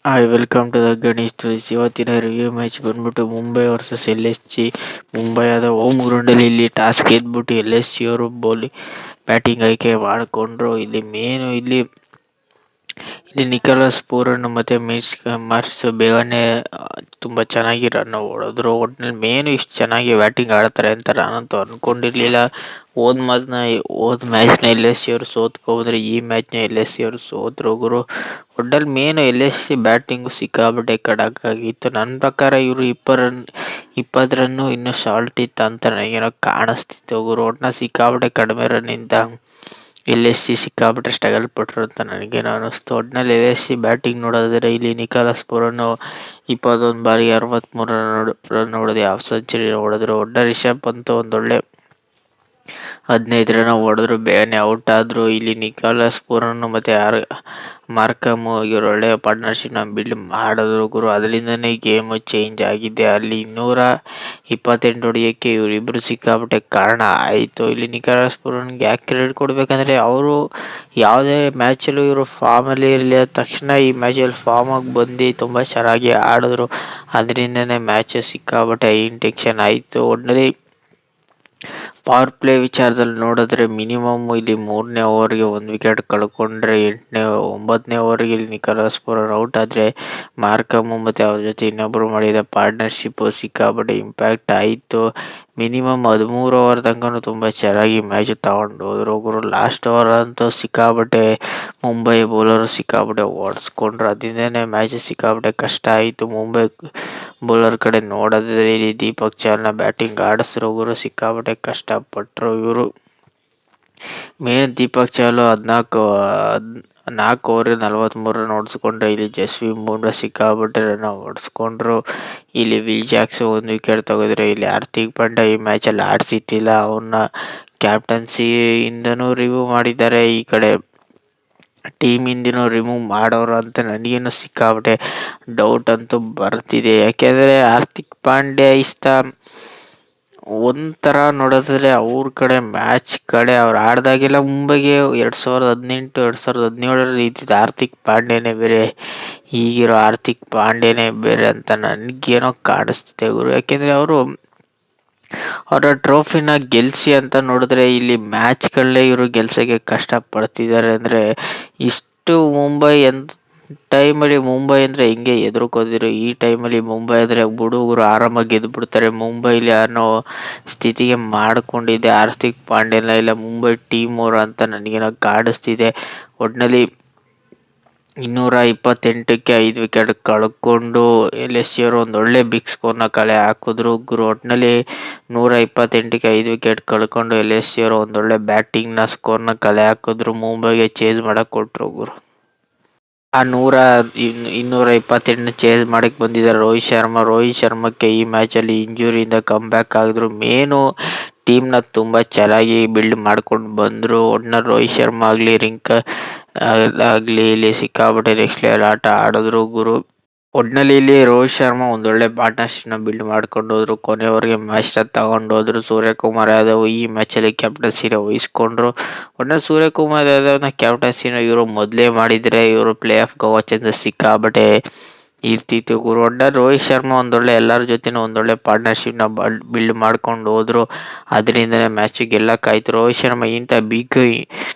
Hi welcome to the Ganesh tours. ಇವತ್ತಿನ review match ಬಂದ್ಬಿಟ್ಟು Mumbai versus LSG. ಮುಂಬೈಯಾದ ಹೋಮ್ ಗ್ರೌಂಡಲ್ಲಿ ಇಲ್ಲಿ ಟಾಸ್ ಗೆದ್ಬಿಟ್ಟು LSG ಅವರು ಬ್ಯಾಟಿಂಗ್ ಆಯ್ಕೆ ಮಾಡಿಕೊಂಡ್ರು. ಇಲ್ಲಿ ನಿಕೋಲಸ್ ಪೂರನ್ ಮತ್ತು ಮಾರ್ಕ್ಸ್ ಬೇಗನೆ ತುಂಬ ಚೆನ್ನಾಗಿ ರನ್ ಹೊಡೆದ್ರು. ಒಟ್ಟಿನಲ್ಲಿ ಮೇನು ಇಷ್ಟು ಚೆನ್ನಾಗಿ ಬ್ಯಾಟಿಂಗ್ ಆಡ್ತಾರೆ ಅಂತ ನಾನಂತೂ ಅಂದ್ಕೊಂಡಿರಲಿಲ್ಲ. ಹೋದ ಮ್ಯಾಚ್ನ LSG ಅವರು ಸೋತ್ಕೊಂಡ್ರೆ ಈ ಮ್ಯಾಚ್ನ LSG ಅವರು ಸೋತ್ರು ಗುರು. ಒಟ್ಟಲ್ಲಿ ಮೇನು LSG ಬ್ಯಾಟಿಂಗು ಸಿಕ್ಕಾಪಟ್ಟೆ ಖಡಕ್ ಆಗಿತ್ತು. ನನ್ನ ಪ್ರಕಾರ ಇವರು 20 ರನ್ನು ಇನ್ನೂ ಶಾರ್ಟ್ ಇತ್ತು ಅಂತ ನನಗೇನೋ ಕಾಣಿಸ್ತಿತ್ತು ಗುರು. ಒಟ್ಟಿನ ಸಿಕ್ಕಾಪಟ್ಟೆ ಕಡಿಮೆ ರನ್ನಿಂದ LSG ಸಿಕ್ಕಾಪಟ್ಟೆ ಸ್ಟ್ರಗಲ್ ಪಟ್ಟರು ಅಂತ ನನಗೇನೋ ಅನ್ನಿಸ್ತು. ಒಟ್ಟಿನಲ್ಲಿ LSG ಬ್ಯಾಟಿಂಗ್ ನೋಡೋದಾದರೆ ಇಲ್ಲಿ ನಿಕೋಲಸ್ ಪೂರನ್ 21 ಬಾರಿಗೆ 63 ರನ್ ಹೊಡೆದು ಹಾಫ್ ಸೆಂಚುರಿ ಹೊಡೆದ್ರು. ರಿಷಬ್ ಪಂತ್ ಒಂದೊಳ್ಳೆ 15 ರನ್ ಹೊಡೆದ್ರು, ಬೇಗನೆ ಔಟ್ ಆದರು. ಇಲ್ಲಿ ನಿಕೋಲಸ್ ಪೂರನ್ ಮತ್ತು ಮಾರ್ಕಮ್ ಇವರು ಒಳ್ಳೆಯ ಪಾರ್ಟ್ನರ್ಶಿಪ್ನ ಬಿಲ್ಡ್ ಮಾಡಿದ್ರು ಗುರು. ಅದರಿಂದನೇ ಗೇಮು ಚೇಂಜ್ ಆಗಿದೆ. ಅಲ್ಲಿ 228 ಹೊಡೆಯೋಕ್ಕೆ ಇವರಿಬ್ಬರು ಸಿಕ್ಕಾಪಟ್ಟೆ ಕಾರಣ ಆಯಿತು. ಇಲ್ಲಿ ನಿಕೋಲಸ್ ಪೂರನ್ಗೆ ಯಾಕೆ ಕ್ರೆಡಿಟ್ ಕೊಡಬೇಕಂದ್ರೆ ಅವರು ಯಾವುದೇ ಮ್ಯಾಚಲ್ಲೂ ಇವರು ಫಾರ್ಮಲ್ಲಿ ಇರಲಿ ತಕ್ಷಣ ಈ ಮ್ಯಾಚಲ್ಲಿ ಫಾರ್ಮಾಗಿ ಬಂದು ತುಂಬ ಚೆನ್ನಾಗಿ ಆಡಿದ್ರು. ಅದರಿಂದನೇ ಮ್ಯಾಚ್ ಸಿಕ್ಕಾಪಟ್ಟೆ ಇಂಟೆನ್ಷನ್ ಆಯಿತು. ಒಟ್ಟಿನಲ್ಲಿ ಪವರ್ ಪ್ಲೇ ವಿಚಾರದಲ್ಲಿ ನೋಡಿದ್ರೆ ಮಿನಿಮಮ್ ಇಲ್ಲಿ 3ನೇ ಓವರ್ಗೆ 1 ವಿಕೆಟ್ ಕಳ್ಕೊಂಡ್ರೆ 9ನೇ ಓವರ್ಗೆ ಇಲ್ಲಿ ನಿಕೋಲಸ್ ಪೂರನ್ ಔಟ್ ಆದರೆ ಮಾರ್ಕಮ್ ಮತ್ತು ಅವ್ರ ಜೊತೆ ಇನ್ನೊಬ್ಬರು ಮಾಡಿದ ಪಾರ್ಟ್ನರ್ಶಿಪ್ಪು ಸಿಕ್ಕಾಪಟ್ಟೆ ಇಂಪ್ಯಾಕ್ಟ್ ಆಯಿತು. ಮಿನಿಮಮ್ 13 ಓವರ್ ತನಕ ತುಂಬ ಚೆನ್ನಾಗಿ ಮ್ಯಾಚ್ ತಗೊಂಡು ಹೋದ್ರು ಗುರು. ಲಾಸ್ಟ್ ಓವರ್ ಅಂತೂ ಸಿಕ್ಕಾಪಟ್ಟೆ ಮುಂಬೈ ಬೌಲರ್ ಸಿಕ್ಕಾಪಟ್ಟೆ ಓಡಿಸ್ಕೊಂಡ್ರು. ಅದರಿಂದನೇ ಮ್ಯಾಚ್ ಸಿಕ್ಕಾಪಟ್ಟೆ ಕಷ್ಟ ಆಯಿತು. ಮುಂಬೈ ಬೌಲರ್ ಕಡೆ ನೋಡೋದಾದ್ರೆ ಇಲ್ಲಿ ದೀಪಕ್ ಚಾಲ್ನ ಬ್ಯಾಟಿಂಗ್ ಆಡಿಸಿದ್ರು ಗುರು. ಸಿಕ್ಕಾಪಟ್ಟೆ ಕಷ್ಟಪಟ್ಟರು ಇವರು. ಮೇನ್ ದೀಪಕ್ ಚಾಲು 4 ಓವರ್ 43 ರನ್ ಹೊಡೆಸ್ಕೊಂಡ್ರೆ ಇಲ್ಲಿ ಜಸ್ಪ್ರೀತ್ ಬುಮ್ರಾ ಸಿಕ್ಕಾಪಟ್ಟೆ ರನ್ ಹೊಡೆಸ್ಕೊಂಡ್ರು. ಇಲ್ಲಿ ವಿಲ್ ಜಾಕ್ಸ್ 1 ವಿಕೆಟ್ ತೆಗೆದ್ರೆ ಇಲ್ಲಿ ಹಾರ್ದಿಕ್ ಪಾಂಡ್ಯ ಈ ಮ್ಯಾಚಲ್ಲಿ ಆಡ್ಸಿತ್ತಿಲ್ಲ. ಅವನ್ನ ಕ್ಯಾಪ್ಟನ್ಸಿಯಿಂದನೂ ರಿಮೂವ್ ಮಾಡಿದ್ದಾರೆ, ಈ ಕಡೆ ಟೀಮಿಂದನೂ ರಿಮೂವ್ ಮಾಡೋರು ಅಂತ ನನಗೇನು ಸಿಕ್ಕಾಪಟ್ಟೆ ಡೌಟ್ ಅಂತೂ ಬರ್ತಿದೆ. ಯಾಕೆಂದರೆ ಹಾರ್ದಿಕ್ ಪಾಂಡ್ಯ ಒಂಥರ ನೋಡೋದಾದ್ರೆ ಅವ್ರ ಕಡೆ ಮ್ಯಾಚ್ ಕಡೆ ಅವ್ರು ಆಡ್ದಾಗೆಲ್ಲ ಮುಂಬೈಗೆ 2018 2017 ಇದ್ದಿದ್ದು ಹಾರ್ದಿಕ್ ಪಾಂಡ್ಯನೇ ಬೇರೆ, ಈಗಿರೋ ಹಾರ್ದಿಕ್ ಪಾಂಡ್ಯನೇ ಬೇರೆ ಅಂತ ನನಗೇನೋ ಕಾಣಿಸ್ತಿದೆ ಗುರು. ಯಾಕೆಂದರೆ ಅವರು ಅವರ ಟ್ರೋಫಿನ ಗೆಲ್ಲಿಸಿ ಅಂತ ನೋಡಿದ್ರೆ ಇಲ್ಲಿ ಮ್ಯಾಚ್ಗಳನ್ನೇ ಇವರು ಗೆಲ್ಸೋಕ್ಕೆ ಕಷ್ಟಪಡ್ತಿದ್ದಾರೆ. ಅಂದರೆ ಇಷ್ಟು ಟೈಮಲ್ಲಿ ಮುಂಬೈ ಅಂದರೆ ಹಿಂಗೆ ಎದುರ್ಕೋದಿರೋ ಈ ಟೈಮಲ್ಲಿ ಮುಂಬೈ ಅಂದರೆ ಹುಡುಗರು ಆರಾಮಾಗಿ ಗೆದ್ದುಬಿಡ್ತಾರೆ. ಮುಂಬೈಲಿ ಅನ್ನೋ ಸ್ಥಿತಿಗೆ ಮಾಡಿಕೊಂಡಿದ್ದೆ ಹಾರ್ದಿಕ್ ಪಾಂಡ್ಯನ ಇಲ್ಲ ಮುಂಬೈ ಟೀಮ್ ಅವರು ಅಂತ ನನಗೇನೋ ಕಾಣಿಸ್ತಿದೆ. ಒಟ್ಟಿನಲ್ಲಿ 228ಕ್ಕೆ 5 ವಿಕೆಟ್ ಕಳ್ಕೊಂಡು LSG ಅವರು ಒಂದೊಳ್ಳೆ ಬಿಗ್ ಸ್ಕೋರ್ನ ಕಲೆ ಹಾಕಿದ್ರು ಗುರು. ಒಟ್ಟಿನಲ್ಲಿ 128ಕ್ಕೆ 5 ವಿಕೆಟ್ ಕಳ್ಕೊಂಡು LSG ಅವರು ಒಂದೊಳ್ಳೆ ಬ್ಯಾಟಿಂಗ್ನ ಸ್ಕೋರ್ನ ಕಲೆ ಹಾಕಿದ್ರು, ಮುಂಬೈಗೆ ಚೇಸ್ ಮಾಡಕ್ಕೆ ಕೊಟ್ಟರು ಗುರು. ಆ 228ನ ಚೇಸ್ ಮಾಡಕ್ಕೆ ಬಂದಿದ್ದಾರೆ ರೋಹಿತ್ ಶರ್ಮಕ್ಕೆ ಈ ಮ್ಯಾಚಲ್ಲಿ ಇಂಜುರಿಯಿಂದ ಕಮ್ ಬ್ಯಾಕ್ ಆಗಿದ್ರು. ಮೇನು ಟೀಮ್ನ ತುಂಬ ಚೆನ್ನಾಗಿ ಬಿಲ್ಡ್ ಮಾಡ್ಕೊಂಡು ಬಂದರು. ಒಟ್ಟಿನಲ್ಲಿ ರೋಹಿತ್ ಶರ್ಮಾ ಆಗಲಿ ಆಗಲಿ ಇಲ್ಲಿ ಸಿಕ್ಕಾಪಟ್ಟೆ ನೆಕ್ಸ್ಟ್ ಲೆವೆಲ್ ಆಟ ಆಡಿದ್ರು ಗುರು. ಒಟ್ಟಿನಲ್ಲಿ ಇಲ್ಲಿ ರೋಹಿತ್ ಶರ್ಮಾ ಒಂದೊಳ್ಳೆ ಪಾರ್ಟ್ನರ್ಶಿಪ್ನ ಬಿಲ್ಡ್ ಮಾಡ್ಕೊಂಡು ಹೋದ್ರು, ಕೊನೆಯವರೆಗೆ ಮ್ಯಾಚ್ನ ತಗೊಂಡು ಹೋದ್ರು. ಸೂರ್ಯಕುಮಾರ್ ಯಾದವ್ ಈ ಮ್ಯಾಚಲ್ಲಿ ಕ್ಯಾಪ್ಟನ್ಸಿನ ವಹಿಸ್ಕೊಂಡ್ರು. ಒಟ್ಟಿನಲ್ಲಿ ಸೂರ್ಯಕುಮಾರ್ ಯಾದವ್ನ ಕ್ಯಾಪ್ಟನ್ಸಿನ ಇವರು ಮೊದಲೇ ಮಾಡಿದರೆ ಇವರು ಪ್ಲೇ ಆಫ್ಗೆ ಹೋಗೋ ಚಾನ್ಸಸ್ ಸಿಕ್ಕಾಪಟ್ಟೆ ಇರ್ತಿತ್ತು ಗುರು. ಒಟ್ಟಿನಲ್ಲಿ ರೋಹಿತ್ ಶರ್ಮಾ ಎಲ್ಲರ ಜೊತೆನೂ ಒಂದೊಳ್ಳೆ ಪಾರ್ಟ್ನರ್ಶಿಪ್ನ ಬಿಲ್ಡ್ ಮಾಡ್ಕೊಂಡು ಹೋದ್ರು. ಅದರಿಂದನೇ ಮ್ಯಾಚ್ ಗೆಲ್ಲಕ್ಕಾಯ್ತು. ರೋಹಿತ್ ಶರ್ಮಾ ಇಂಥ ಬಿಗ್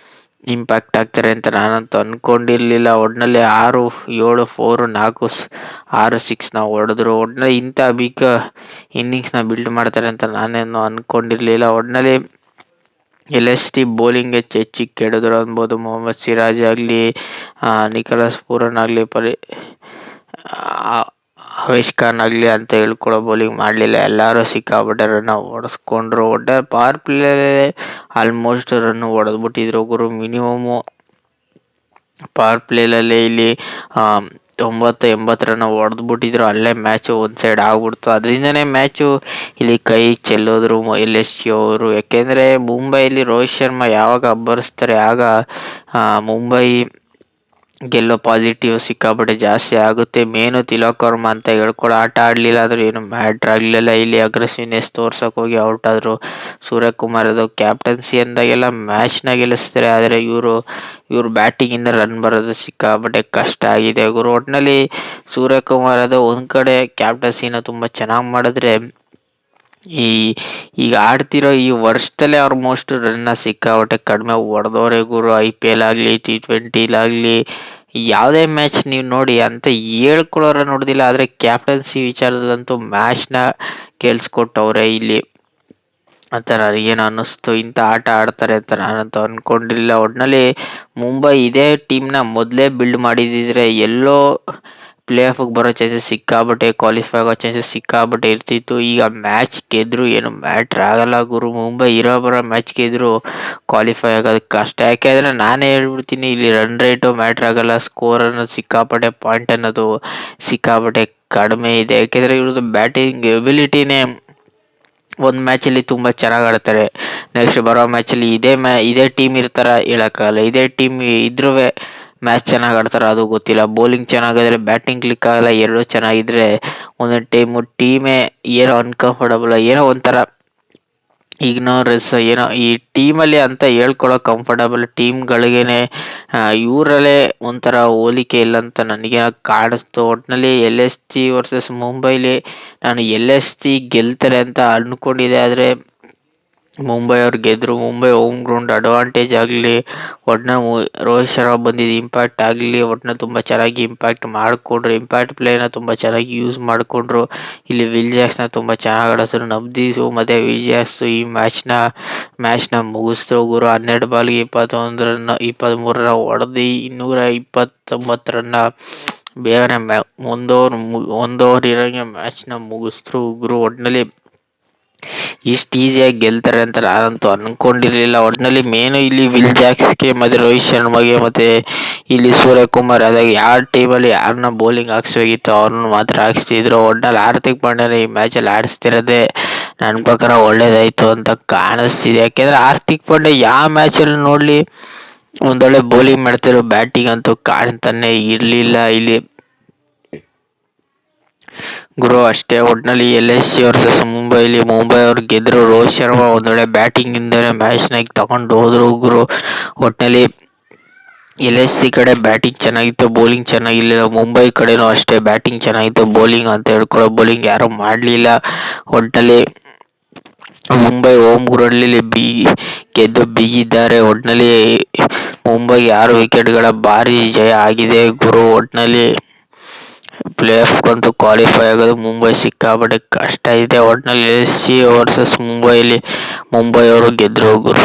ಇಂಪ್ಯಾಕ್ಟ್ ಆಗ್ತಾರೆ ಅಂತ ನಾನಂತೂ ಅಂದ್ಕೊಂಡಿರಲಿಲ್ಲ. ಒಟ್ಟಿನಲ್ಲಿ 6, 7, 4, 4, 6 6ನ ಹೊಡೆದ್ರು. ಒಟ್ಟಿನಲ್ಲಿ ಇಂಥ ಬಿಗ್ ಇನ್ನಿಂಗ್ಸ್ನ ಬಿಲ್ಡ್ ಮಾಡ್ತಾರೆ ಅಂತ ನಾನೇನು ಅಂದ್ಕೊಂಡಿರಲಿಲ್ಲ. ಒಟ್ಟಿನಲ್ಲಿ LSG ಬೌಲಿಂಗ್ಗೆ ಹೆಚ್ಚಿಗೆ ಕೆಡಿದ್ರು ಅನ್ಬೋದು. ಮೊಹಮ್ಮದ್ ಸಿರಾಜ್ ಆಗಲಿ, ನಿಕೋಲಸ್ ಪೂರನ್ ಆಗಲಿ, ಅವೇಶ್ ಖಾನ್ ಆಗಲಿ ಅಂತ ಹೇಳ್ಕೊಳ್ಳೋ ಬೌಲಿಂಗ್ ಮಾಡಲಿಲ್ಲ. ಎಲ್ಲರೂ ಸಿಕ್ಕಾಪಟ್ಟೆ ರನ್ ಹೊಡೆಸ್ಕೊಂಡ್ರು. ಒಟ್ಟಾರೆ ಪವರ್ ಪ್ಲೇ ಆಲ್ಮೋಸ್ಟ್ ರನ್ ಹೊಡೆದ್ಬಿಟ್ಟಿದ್ರು ಗುರು. ಮಿನಿಮಮ್ಮು ಪವರ್ ಪ್ಲೇಲಲ್ಲೇ ಇಲ್ಲಿ 90-80 ರನ್ ಹೊಡೆದ್ಬಿಟ್ಟಿದ್ರು. ಅಲ್ಲೇ ಮ್ಯಾಚು ಒಂದು ಸೈಡ್ ಆಗ್ಬಿಡ್ತು. ಅದರಿಂದನೇ ಮ್ಯಾಚು ಇಲ್ಲಿ ಕೈ ಚೆಲ್ಲೋದ್ರು LSG ಅವರು. ಯಾಕೆಂದರೆ ಮುಂಬೈಲಿ ರೋಹಿತ್ ಶರ್ಮಾ ಯಾವಾಗ ಅಬ್ಬರಿಸ್ತಾರೆ ಆಗ ಮುಂಬೈ ಗೆಲ್ಲೋ ಪಾಸಿಟಿವ್ ಸಿಕ್ಕಾಪಟ್ಟೆ ಜಾಸ್ತಿ ಆಗುತ್ತೆ. ಮೇನು ತಿಲಕ್ ವರ್ಮಾ ಅಂತ ಹೇಳ್ಕೊಳ್ಳೋ ಆಟ ಆಡಲಿಲ್ಲ ಆದರೂ ಏನು ಮ್ಯಾಟ್ರ್ ಆಗಲಿಲ್ಲ. ಇಲ್ಲಿ ಅಗ್ರೆಸಿವ್ನೆಸ್ ತೋರ್ಸೋಕೆ ಹೋಗಿ ಔಟ್ ಆದರು. ಸೂರ್ಯಕುಮಾರ್ ಅದು ಕ್ಯಾಪ್ಟನ್ಸಿ ಅಂದಾಗೆಲ್ಲ ಮ್ಯಾಚ್ನ ಗೆಲ್ಲಿಸ್ತಾರೆ, ಆದರೆ ಇವರು ಬ್ಯಾಟಿಂಗಿಂದ ರನ್ ಬರೋದು ಸಿಕ್ಕಾಪಟ್ಟೆ ಕಷ್ಟ ಆಗಿದೆ ಗುರು. ಒಟ್ಟಿನಲ್ಲಿ ಸೂರ್ಯಕುಮಾರ್ ಯಾದವ್ ಒಂದು ಕಡೆ ಕ್ಯಾಪ್ಟನ್ಸಿನ ತುಂಬ ಚೆನ್ನಾಗಿ ಮಾಡಿದ್ರೆ, ಈ ಈಗ ಆಡ್ತಿರೋ ಈ ವರ್ಷದಲ್ಲೇ ಆಲ್ಮೋಸ್ಟ್ ರನ್ನ ಸಿಕ್ಕಾಪಟ್ಟೆ ಕಡಿಮೆ ಹೊಡೆದವ್ರೆ ಗುರು. IPL ಆಗಲಿ, T20 ಯಾವುದೇ ಮ್ಯಾಚ್ ನೀವು ನೋಡಿ ಅಂತ ಹೇಳ್ಕೊಳ್ಳೋರ ನೋಡೋದಿಲ್ಲ. ಆದರೆ ಕ್ಯಾಪ್ಟನ್ಸಿ ವಿಚಾರದಲ್ಲಂತೂ ಮ್ಯಾಚ್ನ ಗೆಲ್ಸ್ಕೊಟ್ಟವ್ರೆ ಇಲ್ಲಿ ಅಂತ ನನಗೇನು ಅನ್ನಿಸ್ತು. ಇಂಥ ಆಟ ಆಡ್ತಾರೆ ಅಂತ ನಾನಂತೂ ಅಂದ್ಕೊಂಡಿರಲಿಲ್ಲ. ಒಟ್ಟಿನಲ್ಲಿ ಮುಂಬೈ ಇದೇ ಟೀಮ್ನ ಮೊದಲೇ ಬಿಲ್ಡ್ ಮಾಡಿದ್ದಿದ್ರೆ ಎಲ್ಲೋ ಪ್ಲೇ ಆಫಿಗೆ ಬರೋ ಚಾನ್ಸಸ್ ಸಿಕ್ಕಾಪಟ್ಟೆ, ಕ್ವಾಲಿಫೈ ಆಗೋ ಚಾನ್ಸಸ್ ಸಿಕ್ಕಾಪಟ್ಟೆ ಇರ್ತಿತ್ತು. ಈಗ ಮ್ಯಾಚ್ ಗೆದ್ದರೂ ಏನು ಮ್ಯಾಟ್ರ್ ಆಗಲ್ಲ ಗುರು. ಮುಂಬೈ ಬರೋ ಮ್ಯಾಚ್ ಗೆದ್ದರೂ ಕ್ವಾಲಿಫೈ ಆಗೋದು ಕಷ್ಟ. ಯಾಕೆಂದರೆ ನಾನೇ ಹೇಳ್ಬಿಡ್ತೀನಿ, ಇಲ್ಲಿ ರನ್ ರೇಟು ಮ್ಯಾಟ್ರ್ ಆಗಲ್ಲ, ಸ್ಕೋರ್ ಅನ್ನೋದು ಸಿಕ್ಕಾಪಟ್ಟೆ, ಪಾಯಿಂಟ್ ಅನ್ನೋದು ಸಿಕ್ಕಾಪಟ್ಟೆ ಕಡಿಮೆ ಇದೆ. ಯಾಕೆಂದರೆ ಇವ್ರದ್ದು ಬ್ಯಾಟಿಂಗ್ ಎಬಿಲಿಟಿನೇ ಒಂದು ಮ್ಯಾಚಲ್ಲಿ ತುಂಬ ಚೆನ್ನಾಗಿ ಆಡ್ತಾರೆ, ನೆಕ್ಸ್ಟ್ ಬರೋ ಮ್ಯಾಚಲ್ಲಿ ಇದೇ ಟೀಮ್ ಇರ್ತಾರ ಹೇಳೋಕ್ಕಾಗಲ್ಲ. ಇದೇ ಟೀಮ್ ಇದ್ರೂ ಮ್ಯಾಚ್ ಚೆನ್ನಾಗಿ ಆಡ್ತಾರೆ ಅದು ಗೊತ್ತಿಲ್ಲ. ಬೌಲಿಂಗ್ ಚೆನ್ನಾಗಿದ್ರೆ ಬ್ಯಾಟಿಂಗ್ ಕ್ಲಿಕ್ ಆಗಲ್ಲ. ಎರಡೂ ಚೆನ್ನಾಗಿದ್ದರೆ ಒಂದೊಂದು ಟೀಮೇ ಏನೋ ಅನ್ಕಂಫರ್ಟಬಲ್, ಏನೋ ಒಂಥರ ಇಗ್ನೋರೆನ್ಸ್, ಏನೋ ಈ ಟೀಮಲ್ಲಿ ಅಂತ ಹೇಳ್ಕೊಳ್ಳೋ ಕಂಫರ್ಟಬಲ್ ಟೀಮ್ಗಳಿಗೇನೆ ಇವರಲ್ಲೇ ಒಂಥರ ಹೋಲಿಕೆ ಇಲ್ಲ ಅಂತ ನನಗೆ ಕಾಣಿಸ್ತು. ಒಟ್ಟಿನಲ್ಲಿ LSG ವರ್ಸಸ್ ಮುಂಬೈಲಿ ನಾನು LSG ಗೆಲ್ತಾರೆ ಅಂತ ಅಂದ್ಕೊಂಡಿದ್ದೆ. ಆದರೆ ಮುಂಬೈ ಅವ್ರು ಗೆದ್ದರು. ಮುಂಬೈ ಹೋಮ್ ಗ್ರೌಂಡ್ ಅಡ್ವಾಂಟೇಜ್ ಆಗಲಿ, ರೋಹಿತ್ ಶರ್ಮಾ ಬಂದಿದ್ದು ಇಂಪ್ಯಾಕ್ಟ್ ಆಗಲಿ, ತುಂಬ ಚೆನ್ನಾಗಿ ಇಂಪ್ಯಾಕ್ಟ್ ಮಾಡಿಕೊಂಡ್ರು. ಇಂಪ್ಯಾಕ್ಟ್ ಪ್ಲೇನ ತುಂಬ ಚೆನ್ನಾಗಿ ಯೂಸ್ ಮಾಡಿಕೊಂಡ್ರು. ಇಲ್ಲಿ ವಿಲ್ ಜಾಕ್ಸ್ನ ತುಂಬ ಚೆನ್ನಾಗಿ ಆಡಿಸಿದ್ರು. ನವದೀಪು ಮತ್ತು ವಿಲ್ ಜಾಕ್ಸ್ ಈ ಮ್ಯಾಚ್ನ ಮುಗಿಸಿದ್ರು ಗುರು. 12 ಬಾಲ್ಗೆ 21 ರನ್, 23 ರನ್ ಹೊಡೆದು 229 ರನ್ನ ಬೇಗನೆ ಒಂದು ಓವರ್ ಇರೋಂಗೆ ಮ್ಯಾಚ್ನ ಮುಗಿಸಿದ್ರು ಗುರು. ಒಟ್ಟಿನಲ್ಲಿ ಇಷ್ಟು ಈಸಿಯಾಗಿ ಗೆಲ್ತಾರೆ ಅಂತ ನಾನಂತೂ ಅಂದ್ಕೊಂಡಿರಲಿಲ್ಲ. ಒಟ್ಟಿನಲ್ಲಿ ಮೇನು ಇಲ್ಲಿ ವಿಲ್ ಜಾಕ್ಸ್ಗೆ ಮತ್ತು ರೋಹಿತ್ ಶರ್ಮಾಗೆ ಮತ್ತು ಇಲ್ಲಿ ಸೂರ್ಯಕುಮಾರ್ ಯಾದವ್ ಯಾವ ಟೀಮಲ್ಲಿ ಯಾರನ್ನ ಬೌಲಿಂಗ್ ಹಾಕ್ಸ್ಬೇಕಿತ್ತು ಅವ್ರನ್ನ ಮಾತ್ರ ಹಾಕ್ಸ್ತಿದ್ರು. ಒಟ್ಟಿನಲ್ಲಿ ಹಾರ್ದಿಕ್ ಪಾಂಡ್ಯನ ಈ ಮ್ಯಾಚಲ್ಲಿ ಆಡಿಸ್ತಿರೋದೇ ನನ್ನ ಪ್ರಕಾರ ಒಳ್ಳೇದಾಯಿತು ಅಂತ ಕಾಣಿಸ್ತಿದೆ. ಯಾಕೆಂದರೆ ಹಾರ್ದಿಕ್ ಪಾಂಡ್ಯ ಯಾವ ಮ್ಯಾಚಲ್ಲಿ ನೋಡಲಿ ಒಂದೊಳ್ಳೆ ಬೌಲಿಂಗ್ ಮಾಡ್ತಿರೋ, ಬ್ಯಾಟಿಂಗ್ ಅಂತೂ ಕಾಣ್ತಾನೆ ಇರಲಿಲ್ಲ ಇಲ್ಲಿ ಗುರು ಅಷ್ಟೇ. ಒಟ್ಟಿನಲ್ಲಿ LSG ವರ್ಸಸ್ ಮುಂಬೈ ಅವ್ರು ಗೆದ್ದರು. ರೋಹಿತ್ ಶರ್ಮಾ ಒಂದೊಳ್ಳೆ ಬ್ಯಾಟಿಂಗಿಂದಲೇ ಮ್ಯಾಚ್ನ ತಗೊಂಡು ಹೋದ್ರು ಗುರು. ಒಟ್ಟಿನಲ್ಲಿ LSG ಕಡೆ ಬ್ಯಾಟಿಂಗ್ ಚೆನ್ನಾಗಿತ್ತು, ಬೌಲಿಂಗ್ ಚೆನ್ನಾಗಿರಲಿಲ್ಲ. ಮುಂಬೈ ಕಡೆನೂ ಅಷ್ಟೇ ಬ್ಯಾಟಿಂಗ್ ಚೆನ್ನಾಗಿತ್ತು, ಬೌಲಿಂಗ್ ಅಂತ ಹೇಳ್ಕೊಳ್ಳೋ ಬೌಲಿಂಗ್ ಯಾರೂ ಮಾಡಲಿಲ್ಲ. ಒಟ್ಟಿನಲ್ಲಿ ಮುಂಬೈ ಹೋಮ್ ಗ್ರೌಂಡಲ್ಲಿ ಗೆದ್ದು ಬೀಗಿದ್ದಾರೆ. ಒಟ್ಟಿನಲ್ಲಿ ಮುಂಬೈಗೆ 6 ವಿಕೆಟ್ಗಳ ಭಾರಿ ಜಯ ಆಗಿದೆ ಗುರು. ಒಟ್ಟಿನಲ್ಲಿ ಪ್ಲೇ ಆಫ್ಗಂತೂ ಕ್ವಾಲಿಫೈ ಆಗೋದು ಮುಂಬೈ ಸಿಕ್ಕಾಪಟ್ಟೆ ಕಷ್ಟ ಇದೆ. ಒಟ್ಟಿನಲ್ಲಿ LSG ವರ್ಸಸ್ ಮುಂಬೈಲಿ ಮುಂಬೈ ಅವರು ಗೆದ್ದರು ಗುರು.